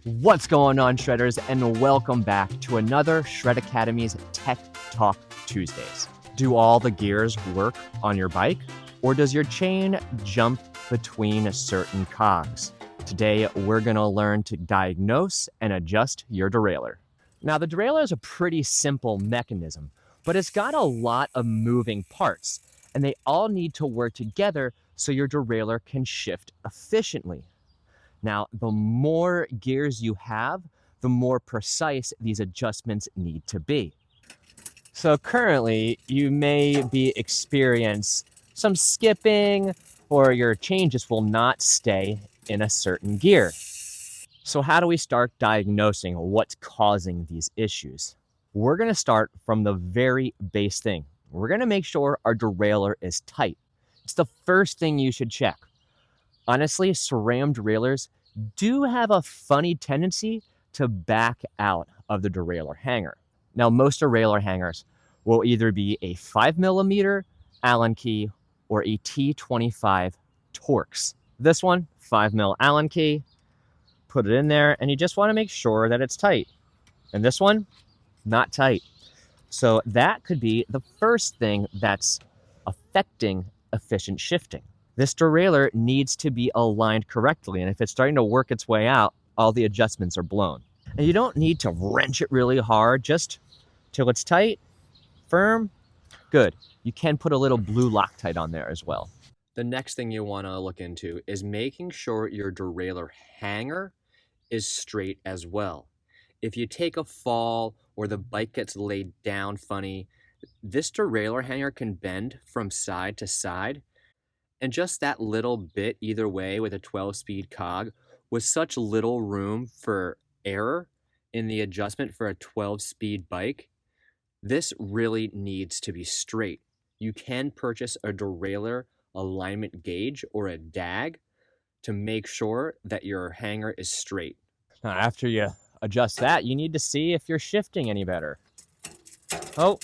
What's going on, Shredders, and welcome back to another Shred Academy's Tech Talk Tuesdays. Do all the gears work on your bike, or does your chain jump between certain cogs? Today, we're going to learn to diagnose and adjust your derailleur. Now, the derailleur is a pretty simple mechanism, but it's got a lot of moving parts, and they all need to work together so your derailleur can shift efficiently. Now, the more gears you have, the more precise these adjustments need to be. So currently, you may be experience some skipping, or your chain just will not stay in a certain gear. So how do we start diagnosing what's causing these issues? We're going to start from the very base thing. We're going to make sure our derailleur is tight. It's the first thing you should check. Honestly, SRAM derailleurs do have a funny tendency to back out of the derailleur hanger. Now, most derailleur hangers will either be a 5mm Allen key or a T25 Torx. This one, 5mm Allen key, put it in there, and you just want to make sure that it's tight. And this one, not tight. So that could be the first thing that's affecting efficient shifting. This derailleur needs to be aligned correctly, and if it's starting to work its way out, all the adjustments are blown. And you don't need to wrench it really hard, just till it's tight, firm, good. You can put a little blue Loctite on there as well. The next thing you want to look into is making sure your derailleur hanger is straight as well. If you take a fall or the bike gets laid down funny, this derailleur hanger can bend from side to side. And just that little bit either way with a 12-speed cog, with such little room for error in the adjustment for a 12-speed bike, this really needs to be straight. You can purchase a derailleur alignment gauge or a DAG to make sure that your hanger is straight. Now, after you adjust that, you need to see if you're shifting any better. Oh,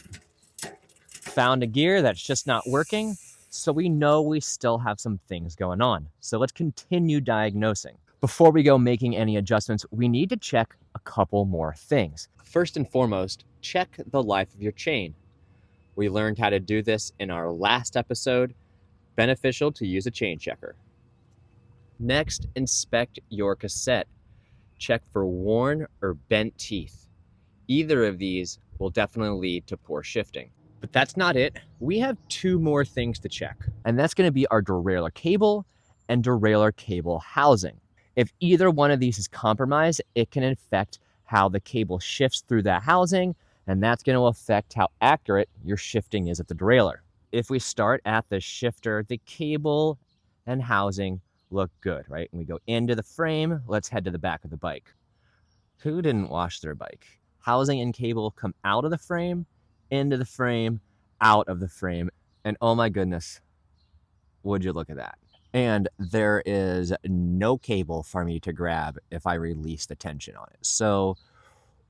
found a gear that's just not working. So we know we still have some things going on. So let's continue diagnosing. Before we go making any adjustments, we need to check a couple more things. First and foremost, check the life of your chain. We learned how to do this in our last episode. Beneficial to use a chain checker. Next, inspect your cassette. Check for worn or bent teeth. Either of these will definitely lead to poor shifting. But that's not it. We have two more things to check, and that's going to be our derailleur cable and derailleur cable housing. If either one of these is compromised, it can affect how the cable shifts through that housing, and that's going to affect how accurate your shifting is at the derailleur. If we start at the shifter, the cable and housing look good, right? And we go into the frame, let's head to the back of the bike. Who didn't wash their bike? Housing and cable come out of the frame, into the frame, out of the frame, and oh my goodness, would you look at that. And there is no cable for me to grab if I release the tension on it. So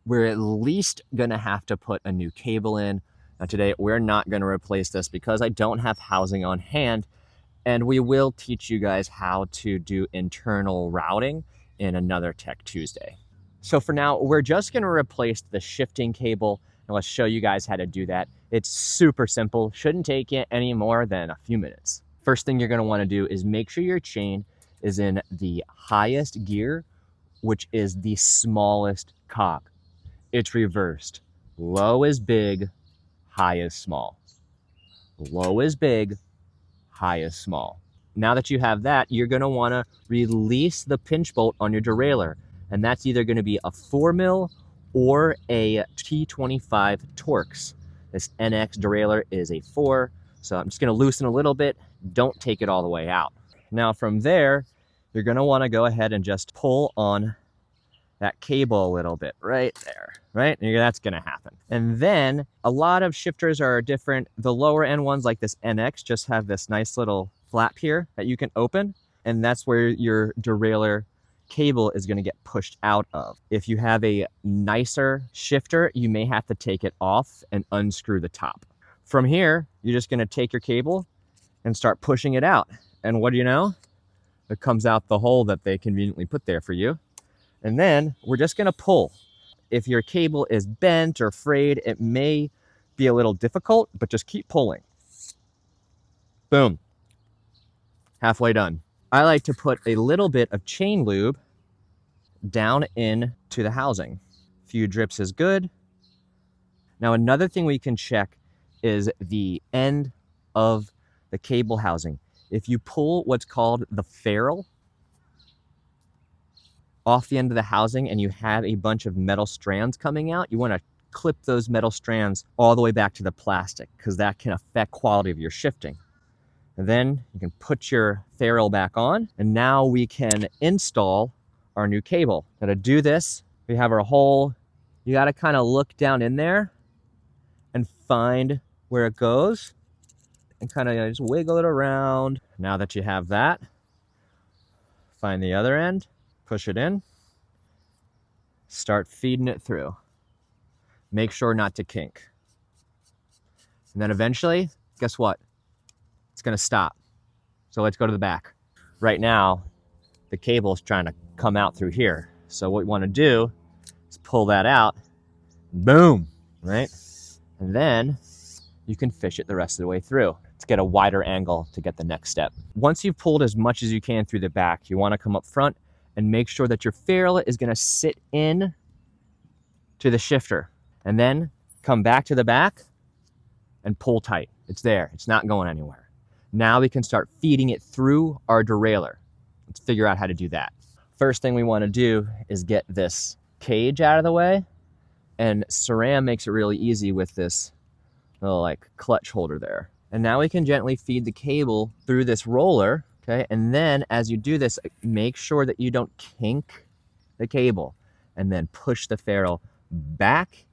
we're at least gonna have to put a new cable in. Now today, we're not gonna replace this because I don't have housing on hand, and we will teach you guys how to do internal routing in another Tech Tuesday. So for now, we're just gonna replace the shifting cable, and let's show you guys how to do that. It's super simple, shouldn't take you any more than a few minutes. First thing you're gonna wanna do is make sure your chain is in the highest gear, which is the smallest cog. It's reversed. Low is big, high is small. Low is big, high is small. Now that you have that, you're gonna wanna release the pinch bolt on your derailleur, and that's either gonna be a 4mm or a T25 Torx. This NX derailleur is a 4, so I'm just gonna loosen a little bit, don't take it all the way out. Now from there, you're gonna wanna go ahead and just pull on that cable a little bit, right there, right? And that's gonna happen. And then a lot of shifters are different. The lower end ones like this NX just have this nice little flap here that you can open, and that's where your derailleur cable is going to get pushed out of. If you have a nicer shifter, you may have to take it off and unscrew the top. From here, you're just going to take your cable and start pushing it out. And what do you know? It comes out the hole that they conveniently put there for you. And then we're just gonna pull. If your cable is bent or frayed, it may be a little difficult, but just keep pulling. Boom. Halfway done. I like to put a little bit of chain lube down into the housing. A few drips is good. Now, another thing we can check is the end of the cable housing. If you pull what's called the ferrule off the end of the housing and you have a bunch of metal strands coming out, you want to clip those metal strands all the way back to the plastic because that can affect quality of your shifting. And then you can put your ferrule back on, and now we can install our new cable. Now to do this, we have our hole. You got to kind of look down in there and find where it goes and kind of just wiggle it around. Now that you have that, find the other end, push it in, start feeding it through. Make sure not to kink. And then eventually, guess what? It's gonna stop. So let's go to the back. Right now, the cable is trying to come out through here. So what we wanna do is pull that out, boom, right? And then you can fish it the rest of the way through. Let's get a wider angle to get the next step. Once you've pulled as much as you can through the back, you wanna come up front and make sure that your ferrule is gonna sit in to the shifter. And then come back to the back and pull tight. It's there, it's not going anywhere. Now we can start feeding it through our derailleur. Let's figure out how to do that. First thing we wanna do is get this cage out of the way, and SRAM makes it really easy with this little like clutch holder there. And now we can gently feed the cable through this roller, okay? And then as you do this, make sure that you don't kink the cable, and then push the ferrule back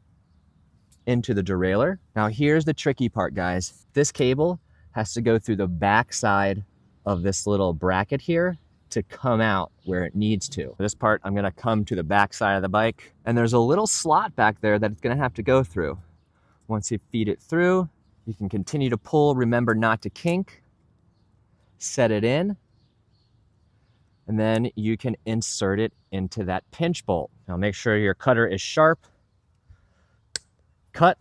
into the derailleur. Now here's the tricky part, guys. This cable has to go through the back side of this little bracket here to come out where it needs to. For this part, I'm gonna come to the back side of the bike, and there's a little slot back there that it's gonna have to go through. Once you feed it through, you can continue to pull. Remember not to kink. Set it in, and then you can insert it into that pinch bolt. Now make sure your cutter is sharp. Cut.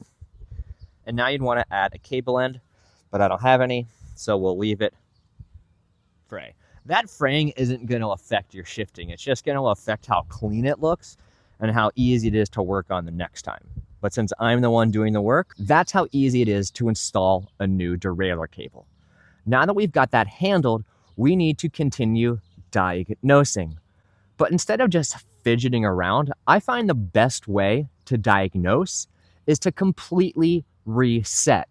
And now you'd want to add a cable end, but I don't have any, so we'll leave it fray. That fraying isn't going to affect your shifting. It's just going to affect how clean it looks and how easy it is to work on the next time. But since I'm the one doing the work, that's how easy it is to install a new derailleur cable. Now that we've got that handled, we need to continue diagnosing. But instead of just fidgeting around, I find the best way to diagnose is to completely reset.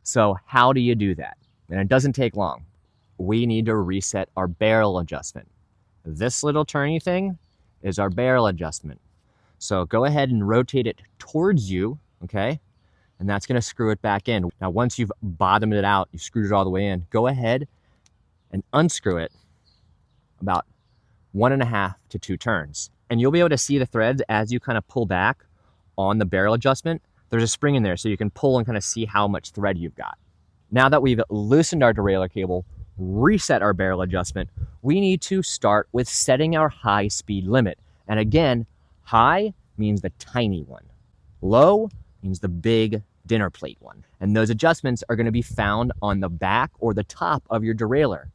So how do you do that? And it doesn't take long. We need to reset our barrel adjustment. This little turny thing is our barrel adjustment. So go ahead and rotate it towards you, okay? And that's gonna screw it back in. Now, once you've bottomed it out, you screwed it all the way in, go ahead and unscrew it about 1.5 to 2 turns. And you'll be able to see the threads as you kind of pull back on the barrel adjustment. There's a spring in there so you can pull and kind of see how much thread you've got. Now that we've loosened our derailleur cable, reset our barrel adjustment, we need to start with setting our high speed limit. And again, high means the tiny one. Low means the big dinner plate one. And those adjustments are going to be found on the back or the top of your derailleur.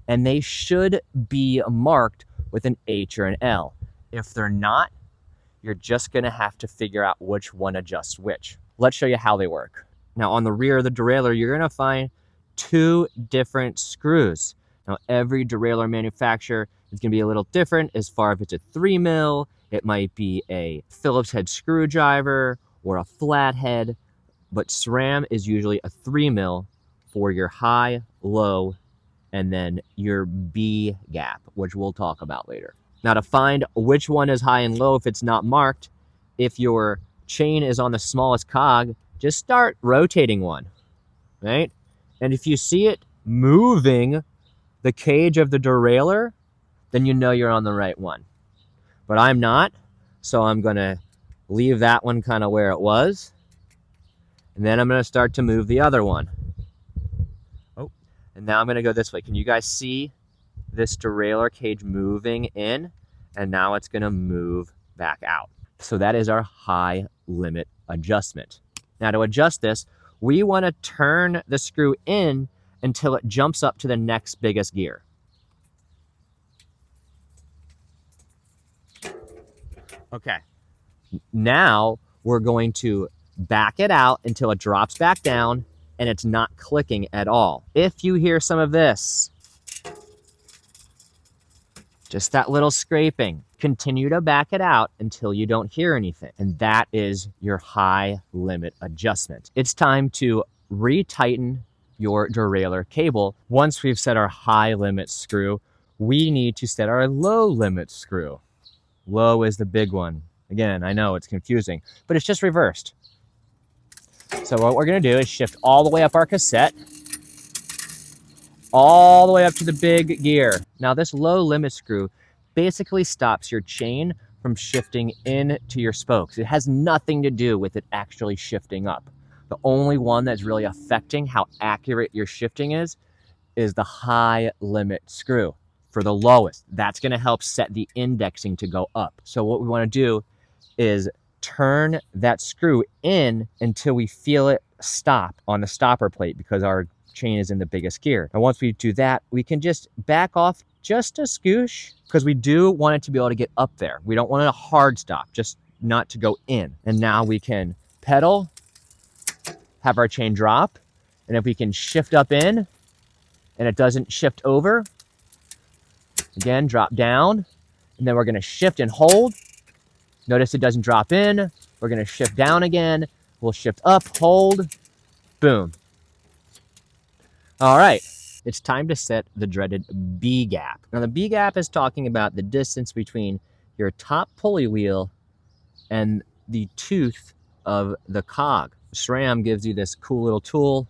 And they should be marked with an H or an L. If they're not, you're just gonna have to figure out which one adjusts which. Let's show you how they work. Now on the rear of the derailleur, you're gonna find 2 different screws. Now every derailleur manufacturer is gonna be a little different as far as if it's a 3 mil, it might be a Phillips head screwdriver or a flathead, but SRAM is usually a 3 mil for your high, low, and then your B gap, which we'll talk about later. Now to find which one is high and low if it's not marked, if your chain is on the smallest cog, just start rotating one, right? And if you see it moving the cage of the derailleur, then you know you're on the right one. But I'm not, so I'm gonna leave that one kind of where it was. And then I'm gonna start to move the other one. Oh, and now I'm gonna go this way. Can you guys see this derailleur cage moving in? and now it's gonna move back out. So that is our high limit adjustment. Now to adjust this, we wanna turn the screw in until it jumps up to the next biggest gear. Okay, now we're going to back it out until it drops back down and it's not clicking at all. If you hear some of this, just that little scraping, continue to back it out until you don't hear anything. And that is your high limit adjustment. It's time to retighten your derailleur cable. Once we've set our high limit screw, we need to set our low limit screw. Low is the big one. Again, I know it's confusing, but it's just reversed. So what we're gonna do is shift all the way up our cassette, all the way up to the big gear. Now this low limit screw basically stops your chain from shifting into your spokes. It has nothing to do with it actually shifting up. The only one that's really affecting how accurate your shifting is the high limit screw for the lowest. That's gonna help set the indexing to go up. So what we wanna do is turn that screw in until we feel it stop on the stopper plate because our chain is in the biggest gear. And once we do that, we can just back off just a scoosh because we do want it to be able to get up there. We don't want it a hard stop, just not to go in. And now we can pedal, have our chain drop, and if we can shift up in and it doesn't shift over, again, drop down, and then we're gonna shift and hold. Notice it doesn't drop in. We're gonna shift down again. We'll shift up, hold, boom. All right, it's time to set the dreaded B gap. Now the B gap is talking about the distance between your top pulley wheel and the tooth of the cog. SRAM gives you this cool little tool,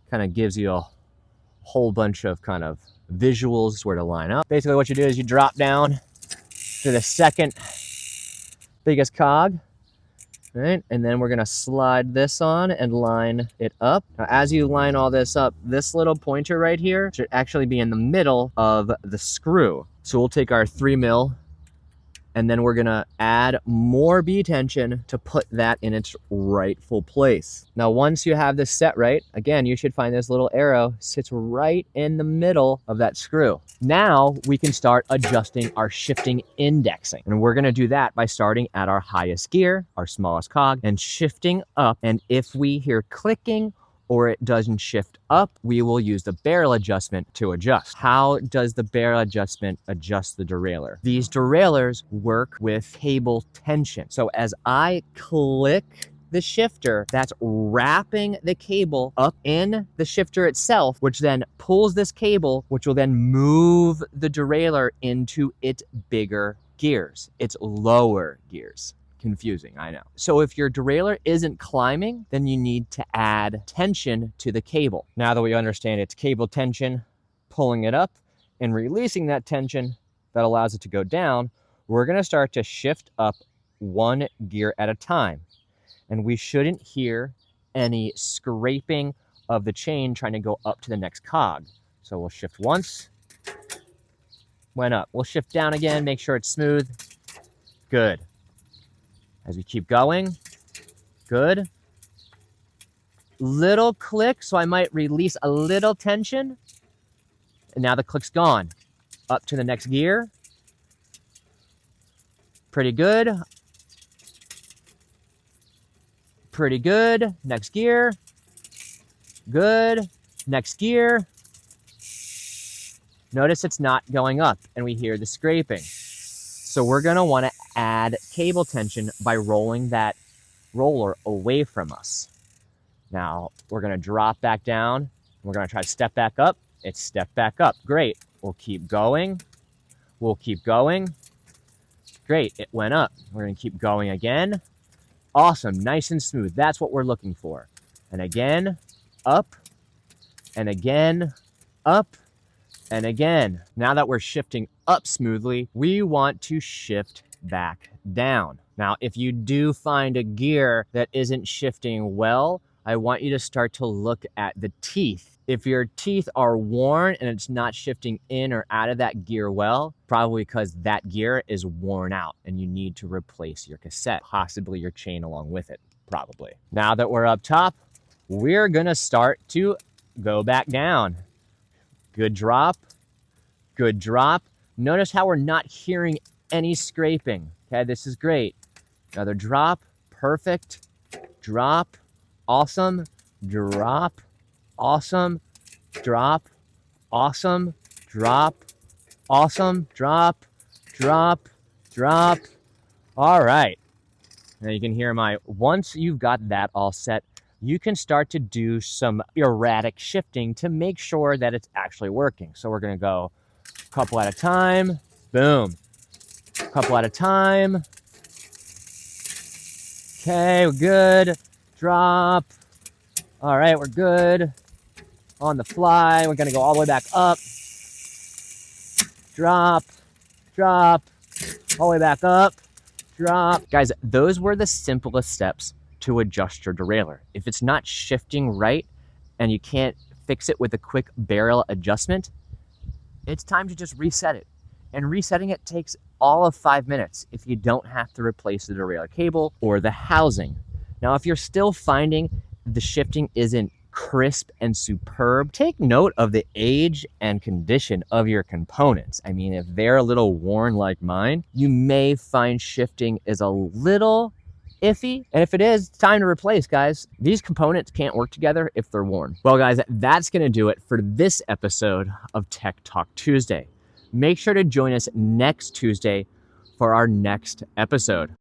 kind of gives you a whole bunch of kind of visuals where to line up. Basically what you do is you drop down to the second biggest cog, right? And then we're gonna slide this on and line it up. Now, as you line all this up, this little pointer right here should actually be in the middle of the screw. So we'll take our 3mm and then we're gonna add more B tension to put that in its rightful place. Now, once you have this set right, again, you should find this little arrow sits right in the middle of that screw. Now we can start adjusting our shifting indexing. And we're gonna do that by starting at our highest gear, our smallest cog, and shifting up. And if we hear clicking or it doesn't shift up, we will use the barrel adjustment to adjust. How does the barrel adjustment adjust the derailleur? These derailleurs work with cable tension. So as I click the shifter, that's wrapping the cable up in the shifter itself, which then pulls this cable, which will then move the derailleur into its bigger gears, its lower gears. Confusing, I know. So if your derailleur isn't climbing, then you need to add tension to the cable. Now that we understand it's cable tension, pulling it up and releasing that tension that allows it to go down, we're gonna start to shift up one gear at a time. And we shouldn't hear any scraping of the chain trying to go up to the next cog. So we'll shift once, went up. We'll shift down again, make sure it's smooth. Good. As we keep going, good. Little click, so I might release a little tension. And now the click's gone. Up to the next gear. Pretty good. Pretty good. Next gear. Good. Next gear. Notice it's not going up and we hear the scraping. So we're gonna wanna add cable tension by rolling that roller away from us. Now we're gonna drop back down. We're gonna try to step back up. It's stepped back up, great. We'll keep going. We'll keep going. Great, it went up. We're gonna keep going again. Awesome, nice and smooth. That's what we're looking for. And again, up, and again, up, and again. Now that we're shifting up smoothly, we want to shift back down. Now, if you do find a gear that isn't shifting well, I want you to start to look at the teeth If your teeth are worn and it's not shifting in or out of that gear well, probably because that gear is worn out and you need to replace your cassette, possibly your chain along with it, probably. Now that we're up top, we're gonna start to go back down. Good drop, good drop. Notice how we're not hearing any scraping. Okay, this is great. Another drop, perfect. Drop, awesome. Drop, awesome. Drop, awesome. Drop, awesome. Drop, drop, drop. All right. Now you can hear once you've got that all set, you can start to do some erratic shifting to make sure that it's actually working. So we're gonna go a couple at a time, boom. A couple at a time. Okay, we're good. Drop. All right, we're good. On the fly, we're gonna go all the way back up. Drop, drop, all the way back up, drop. Guys, those were the simplest steps to adjust your derailleur. If it's not shifting right and you can't fix it with a quick barrel adjustment, it's time to just reset it. And resetting it takes all of 5 minutes if you don't have to replace the derailleur cable or the housing. Now, if you're still finding the shifting isn't crisp and superb, take note of the age and condition of your components. I mean, if they're a little worn like mine, you may find shifting is a little iffy. And if it is, it's time to replace, guys. These components can't work together if they're worn. Well, guys, that's going to do it for this episode of Tech Talk Tuesday. Make sure to join us next Tuesday for our next episode.